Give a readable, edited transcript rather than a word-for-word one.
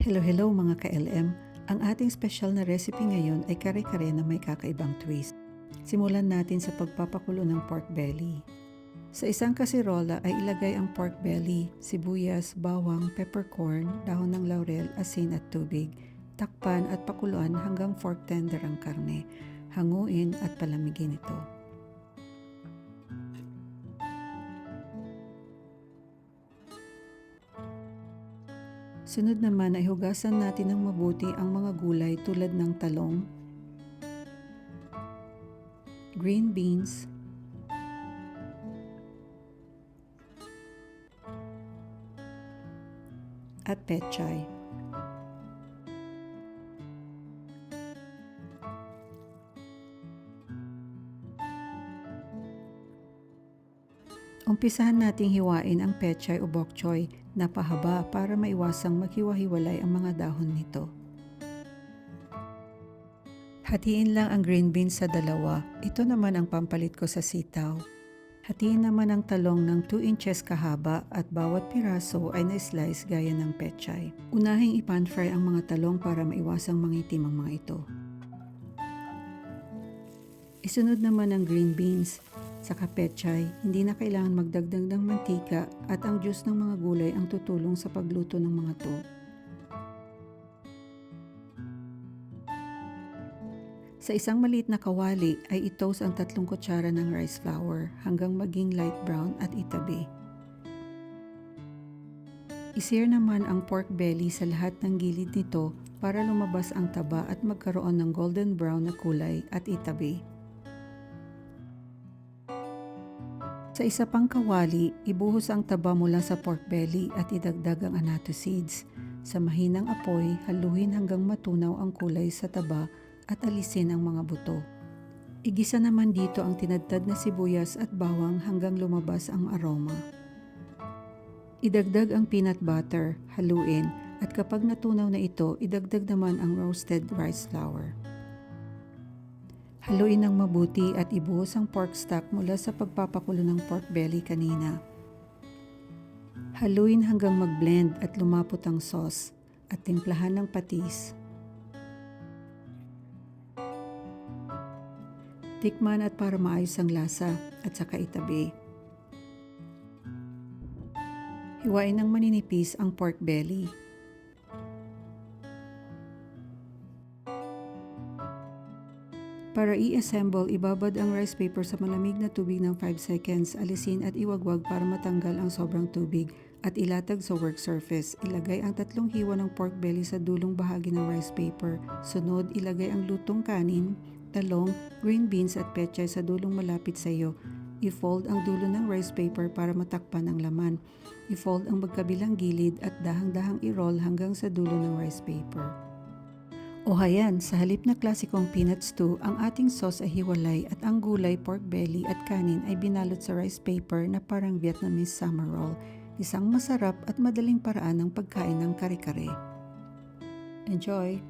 Hello mga ka-LM! Ang ating special na recipe ngayon ay kare-kare na may kakaibang twist. Simulan natin sa pagpapakulo ng pork belly. Sa isang kasirola ay ilagay ang pork belly, sibuyas, bawang, peppercorn, dahon ng laurel, asin at tubig. Takpan at pakuluan hanggang fork tender ang karne. Hanguin at palamigin ito. Sunod naman ay hugasan natin ng mabuti ang mga gulay tulad ng talong, green beans, at pechay. Umpisahan nating hiwain ang pechay o bok choy na pahaba para maiwasang maghiwa-hiwalay ang mga dahon nito. Hatiin lang ang green beans sa dalawa. Ito naman ang pampalit ko sa sitaw. Hatiin naman ang talong ng 2 inches kahaba at bawat piraso ay na-slice gaya ng pechay. Unahing i-pan-fry ang mga talong para maiwasang mangitim ang mga ito. Isunod naman ang green beans. Sa pechay, hindi na kailangan magdagdag ng mantika at ang juice ng mga gulay ang tutulong sa pagluto ng mga to. Sa isang maliit na kawali ay i-toast ang 3 kutsara ng rice flour hanggang maging light brown at itabi. I-sear naman ang pork belly sa lahat ng gilid nito para lumabas ang taba at magkaroon ng golden brown na kulay at itabi. Sa isa pang kawali, ibuhos ang taba mula sa pork belly at idagdag ang annatto seeds. Sa mahinang apoy, haluin hanggang matunaw ang kulay sa taba at alisin ang mga buto. Igisa naman dito ang tinadtad na sibuyas at bawang hanggang lumabas ang aroma. Idagdag ang peanut butter, haluin, at kapag natunaw na ito, idagdag naman ang roasted rice flour. Haluin ng mabuti at ibuhos ang pork stock mula sa pagpapakulo ng pork belly kanina. Haluin hanggang mag-blend at lumapot ang sauce at timplahan ng patis. Tikman at para maayos ang lasa at saka itabi. Hiwain ng maninipis ang pork belly. Para i-assemble, ibabad ang rice paper sa malamig na tubig ng 5 seconds, alisin at iwagwag para matanggal ang sobrang tubig at ilatag sa work surface. Ilagay ang 3 hiwa ng pork belly sa dulong bahagi ng rice paper. Sunod, ilagay ang lutong kanin, talong, green beans at pechay sa dulong malapit sa iyo. I-fold ang dulo ng rice paper para matakpan ang laman. I-fold ang magkabilang gilid at dahang-dahang i-roll hanggang sa dulo ng rice paper. O hayan, sa halip na klasikong peanut stew, ang ating sauce ay hiwalay at ang gulay, pork belly at kanin ay binalot sa rice paper na parang Vietnamese summer roll. Isang masarap at madaling paraan ng pagkain ng kare-kare. Enjoy!